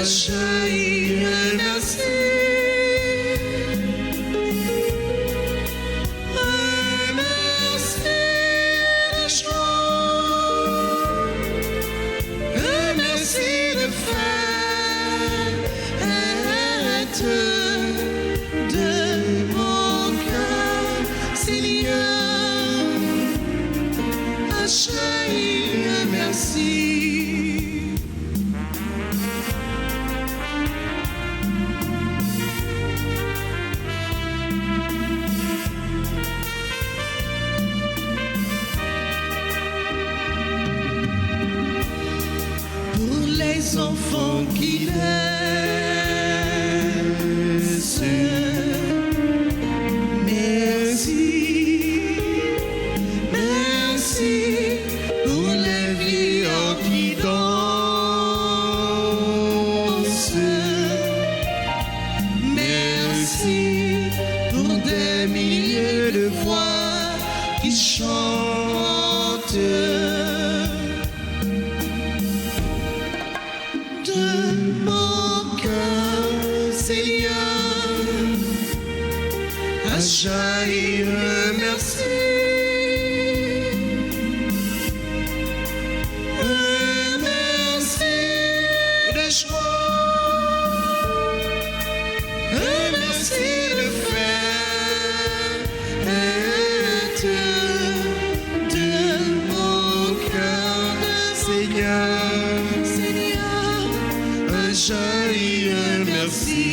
Jaillir un merci, de joie, un merci de fête de mon cœur, Seigneur, a jailli un merci. Les enfants qui naissent, merci, merci pour les vieillards qui dansent, merci pour des milliers de voix qui chantent. De mon cœur, Seigneur, a jailli un merci, un merci de joie. merci de faire de mon cœur, Seigneur, Seigneur, un joyeux merci.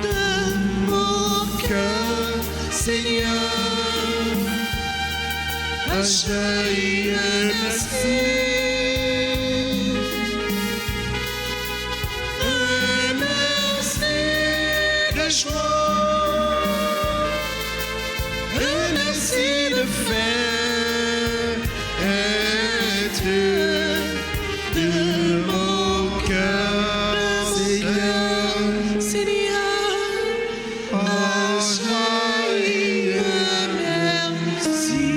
de mon cœur, Seigneur, Un joyeux merci. un merci de joie, Un merci de faire de mon cœur, Seigneur, Seigneur, un joyeux merci.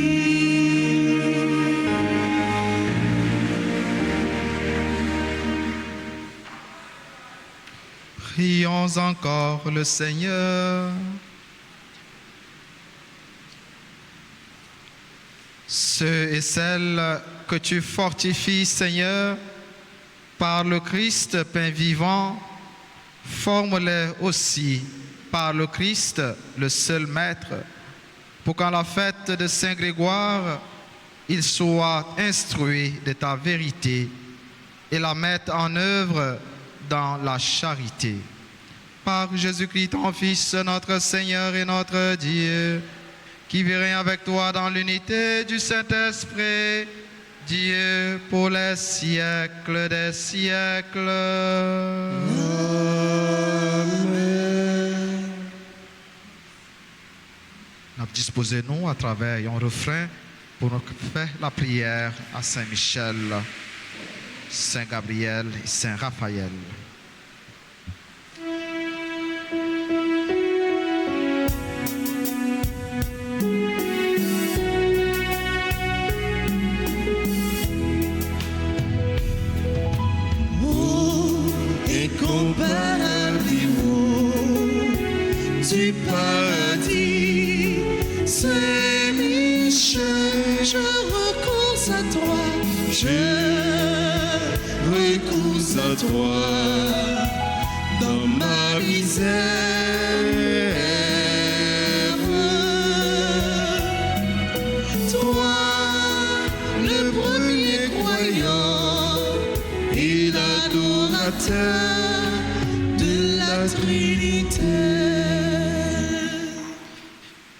Prions encore le Seigneur. Ceux et celles que tu fortifies, Seigneur, par le Christ, pain vivant, forme-les aussi par le Christ, le seul Maître, pour qu'en la fête de Saint Grégoire, ils soient instruits de ta vérité et la mettent en œuvre dans la charité. Par Jésus-Christ, ton Fils, notre Seigneur et notre Dieu, qui vit règne avec toi dans l'unité du Saint-Esprit, Dieu pour les siècles des siècles. Nous disposons-nous à travers un refrain pour nous faire la prière à Saint-Michel, Saint Gabriel et Saint Raphaël. Incomparable du paradis, Saint-Michel, je recours à toi, Je recours à toi dans ma misère. toi, le premier croyant et l'adorateur de la Trinité.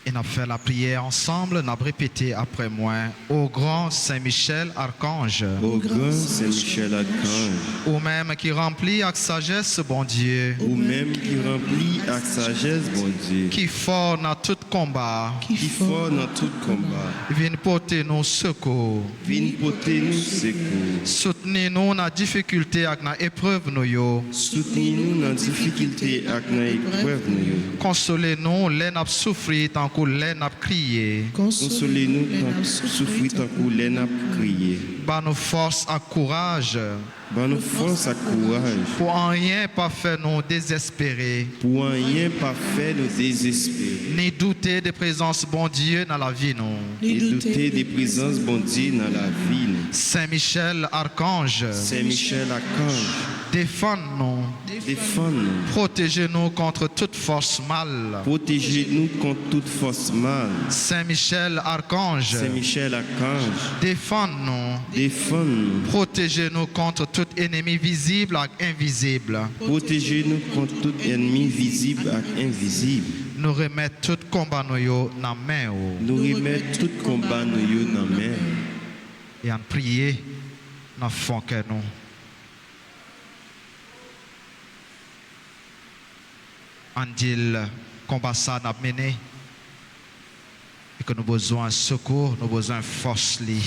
Et nous fait la prière ensemble, nous répété après moi, au grand Saint-Michel Archange, Au grand Saint-Michel Archange, ou même qui remplit avec sagesse, bon Dieu, ou même qui remplit avec sagesse, bon Dieu, qui fort dans tout combat, qui fort dans tout combat, vient porter nos secours, viens porter nous secours, soutenez-nous dans la difficulté avec la épreuve nous yo, soutenez-nous dans la difficulté avec nos épreuves, consolez-nous, les n'a souffrir tant que les n'a crié, consolez-nous tant souffrir tant que les n'a crié, bas nos forces et courage, ban nous force à courage, pour en rien pas faire nous désespérer, pour rien pas faire nous désespérer, ni douter de présence bon Dieu dans la vie nous. et douter des présences bon Dieu dans la vie. Saint-Michel Archange, Saint-Michel Archange, défends-nous, défends-nous, protégez-nous contre toute force mal. protégez-nous contre toute force mal. Saint-Michel Archange, Saint-Michel Archange, défends-nous, défends-nous, protégez-nous contre tout ennemi visible et invisible. protégez-nous contre tout ennemi visible et invisible. Nous remettons tout combat nous yo dans la main yo. Nous remettons tout combat nous yo dans la main. Et en prier dans le fond que nous. En dit le combat ça n'a mené et que nous avons besoin de secours, nous avons besoin de force li,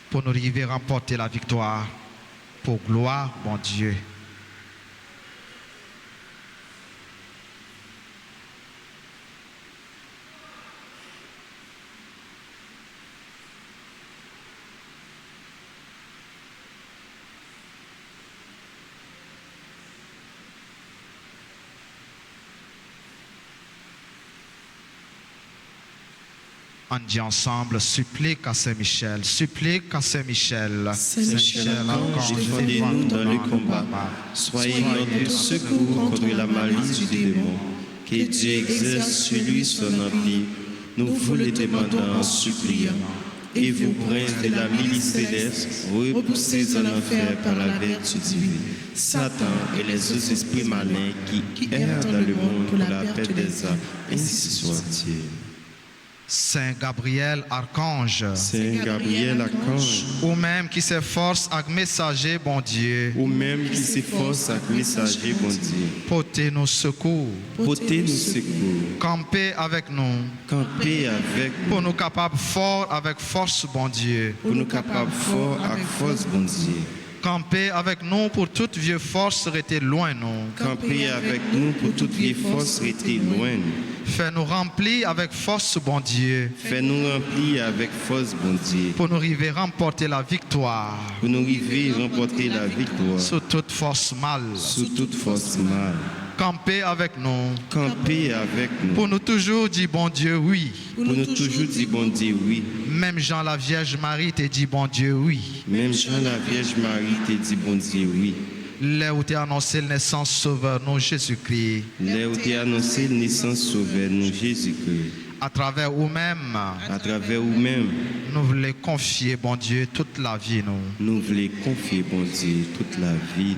pour nous arriver à remporter la victoire pour gloire, mon Dieu. On dit ensemble, supplique à Saint-Michel, supplique à Saint-Michel. Saint-Michel, archange, défendez-nous dans le combat. Soyez notre secours contre la malice du démon. Que Dieu exerce sur lui son empire. Nous vous le demandons en suppliant. Et vous, princes de la milice céleste, repoussez en enfer par la vertu divine Satan et les autres esprits malins qui errent dans le monde pour la paix des âmes. Ainsi soit-il. Saint Gabriel, archange, Saint Gabriel, archange, ou même qui s'efforce avec messager, bon Dieu, ou même qui s'efforce avec messager, bon Dieu, portez-nous secours, portez-nous secours, campez avec nous, campez avec nous, pour nous capables forts avec force, bon Dieu, pour nous capables forts avec force, bon Dieu. Campez avec nous pour toute vieille force rester loin nous. Campez avec nous pour toute vieille force rester loin nous. Fais-nous remplir avec force, bon Dieu. Fais-nous remplir avec force, bon Dieu. Pour nous arriver à remporter la victoire. Pour nous arriver à remporter la victoire. Sur toute force mal. Sur toute force mal. Campez avec nous. Campez avec nous. Pour nous toujours dire bon Dieu oui. Pour nous toujours dire bon Dieu oui. Même Jean la Vierge Marie te dit bon Dieu oui. Même Jean la Vierge Marie te dit bon Dieu oui. Là où tu as annoncé la naissance sauveur nous Jésus-Christ. Là où tu as annoncé la naissance sauveur nous Jésus-Christ. À travers vous-même. À travers vous-même. Nous voulons confier bon Dieu toute la vie nous. Nous voulons confier bon Dieu toute la vie.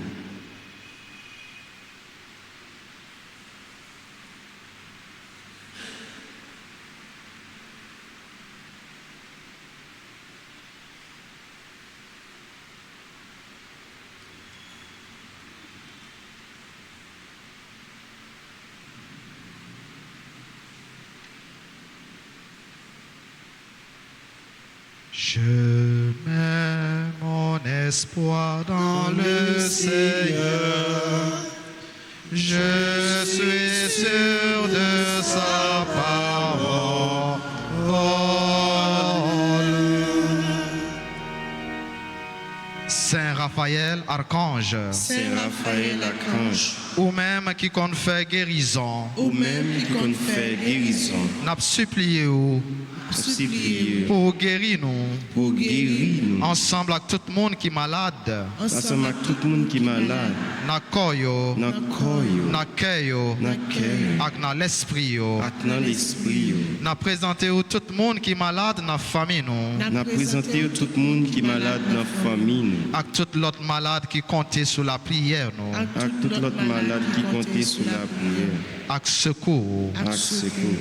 Je mets mon espoir dans le Seigneur. Je suis sûr de sa parole. Saint Raphaël, archange. Saint Raphaël, archange. Ou même qui qu'on fait guérison. Ou même qui qu'on fait guérison. N'a supplié ou. Pour guérir nous. Pour guérir nous. Ensemble avec tout le monde qui est malade. Ensemble avec tout le monde qui est malade. Na koyo. Na koyo. Na keyo. Na keyo. Ak na l'esprit yo. Ak na l'esprit yo. Na présenté tout le monde qui est malade dans la famille nous. Na présenté tout le monde qui est malade dans la famille nous. Ak tout l'autre malade qui comptait sur la prière nous. Ak tout l'autre malade qui comptait sur la prière. Ak secours. Ak secours.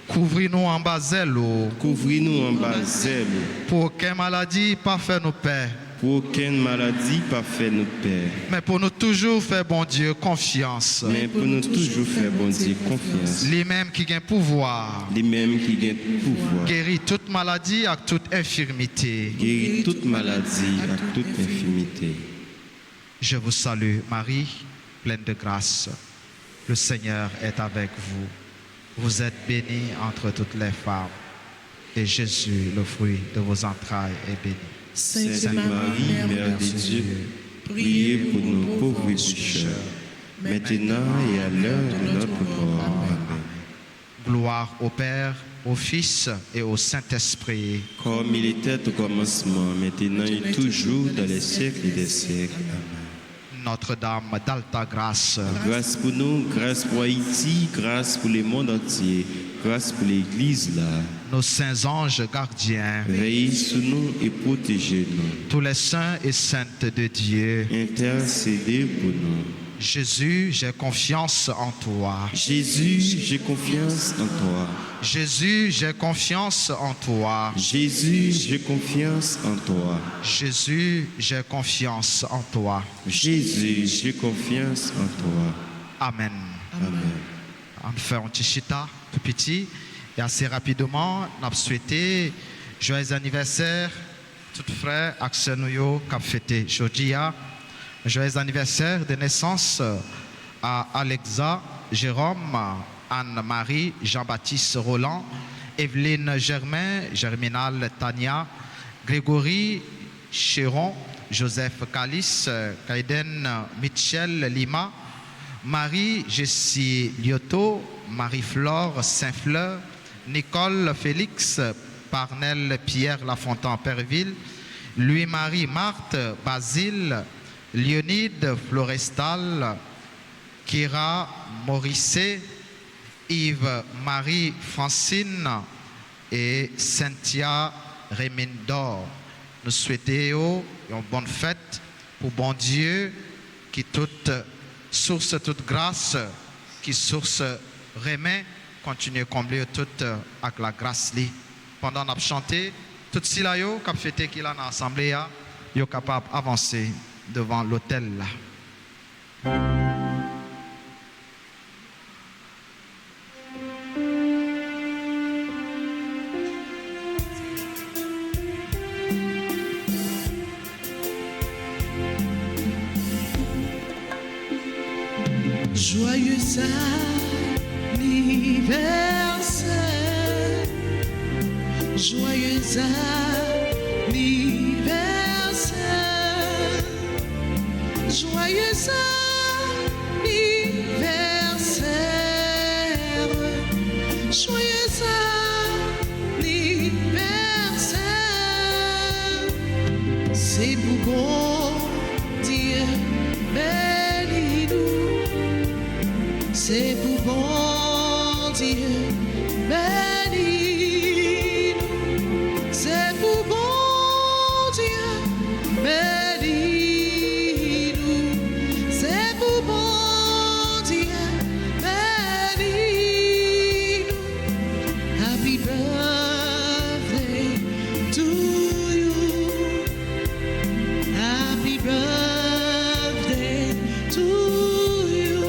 Couvris-nous en bas zèle. Couvris-nous en bas zèle. Pour aucune maladie pas faire nous paix. Pour aucune maladie pas faire nous paix. Mais pour nous toujours faire bon Dieu confiance. Mais pour nous toujours faire bon Dieu confiance. Les mêmes qui gagnent pouvoir. Les mêmes qui gagnent pouvoir. Guérir toute maladie avec toute infirmité. Guérir toute maladie avec toute infirmité. Je vous salue Marie, pleine de grâce. Le Seigneur est avec vous. Vous êtes bénie entre toutes les femmes, et Jésus, le fruit de vos entrailles, est béni. Sainte Marie, Mère de Dieu, priez pour nous pauvres pécheurs, maintenant et à l'heure de notre mort. Amen. Gloire au Père, au Fils et au Saint-Esprit. Comme il était au commencement, maintenant et toujours, dans les siècles des siècles. Amen. Notre-Dame d'Alta Grâce. Grâce pour nous, grâce pour Haïti, grâce pour le monde entier, grâce pour l'Église là. Nos saints anges gardiens. Veillez sur nous et protégez-nous. Tous les saints et saintes de Dieu. Intercédez pour nous. Jésus, j'ai confiance en toi. Jésus, j'ai confiance en toi. Jésus, j'ai confiance en toi. Jésus, j'ai confiance en toi. Jésus, j'ai confiance en toi. Jésus, j'ai confiance en toi. Amen. Amen. On fait un petit chita, tout petit. Et assez rapidement, on a souhaité joyeux anniversaire, tout frère, Axenoyo, qui a fêté aujourd'hui. Joyeux anniversaire de naissance à Alexa, Jérôme, Anne-Marie, Jean-Baptiste Roland, Evelyne Germain, Germinal Tania, Grégory Chéron, Joseph Calice, Kaiden Michel Lima, Marie Jessie Lyoto, Marie-Flore Saint-Fleur, Nicole Félix Parnell, Pierre Lafontaine, Perville, Louis-Marie, Marthe, Basile, Léonide, Florestal, Kira, Maurice, Yves, Marie, Francine et Cynthia Remindor. Nous souhaitons une bonne fête pour bon Dieu qui toute source, toute grâce, qui source remet, continue à combler toute avec la grâce. Pendant qu'on a chanté, tout si là, yo, qui a fêté qu'il a dans l'assemblée, yo capable d'avancer devant l'autel là. Joyeux anniversaire, joyeux anniversaire, joyeux anniversaire, joyeux anniversaire. C'est pour bon Dieu, bénis-nous. C'est pour bon Dieu, bénis-nous. C'est pour bon Dieu, bénis-nous. C'est pour bon Dieu, bénis-nous. Happy birthday to you. Happy birthday to you.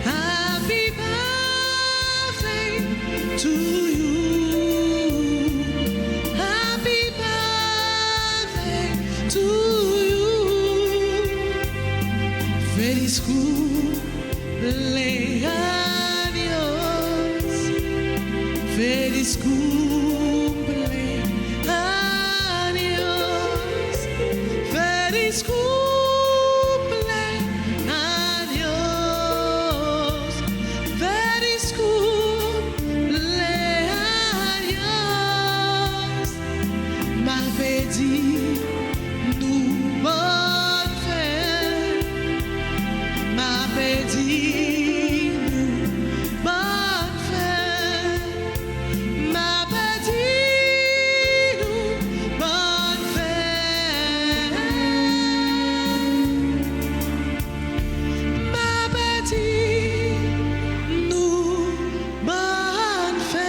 Happy birthday to you. Happy birthday to you. Feliz cumpleaños. Feliz cumpleaños. Feliz cumpleaños. Feliz cumpleaños. Ma petit nous bonne fête. Ma petit nous bonne fête. Ma petit nous bonne fête. Ma petite nous bonne fête.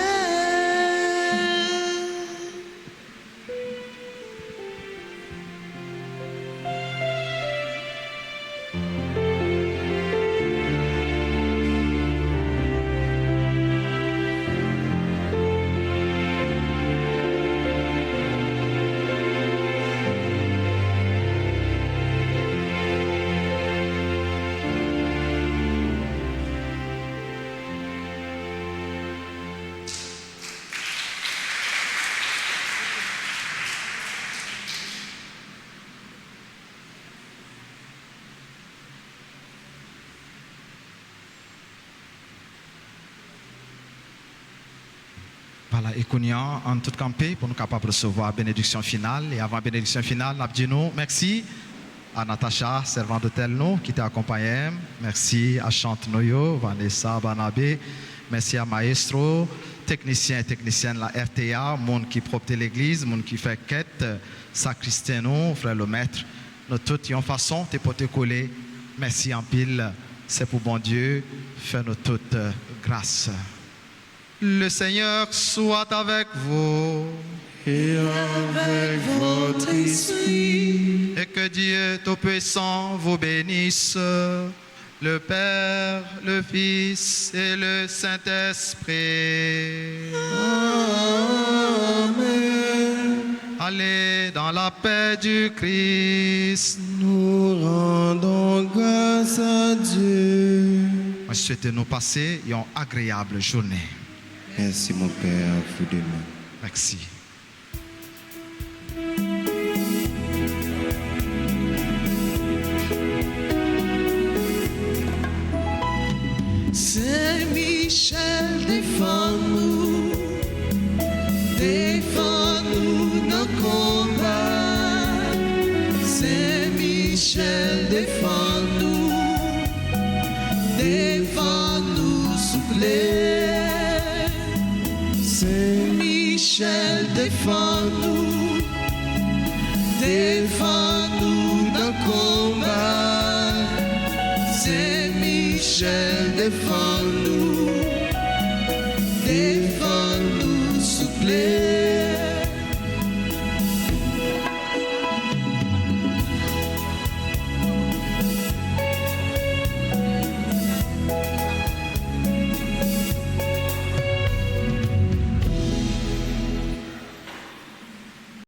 Voilà, et qu'on y a en tout campé pour nous capables de recevoir la bénédiction finale. Et avant la bénédiction finale, nous disons merci à Natacha, servante d'hôtel nous, qui t'a accompagné. Merci à Chante Noyo, Vanessa, Banabé. Merci à Maestro, technicien et technicienne de la RTA, monde qui propte l'église, monde qui fait quête, sacristiano, frère le maître. Nous tous, en façon, t'es pour te coller. Merci en pile. C'est pour bon Dieu. Fais-nous toutes grâce. Le Seigneur soit avec vous. Et avec votre esprit. Et que Dieu Tout-Puissant vous bénisse, le Père, le Fils et le Saint-Esprit. Amen. Allez dans la paix du Christ. Nous rendons grâce à Dieu. Je souhaite nous passer une agréable journée. Merci mon Père, à vous demain. Merci. Saint Michel, défends-nous défends-nous, défends-nous, s'il vous plaît. Saint-Michel, défends-nous, défends-nous dans le combat. Saint-Michel, défends-nous, défends-nous.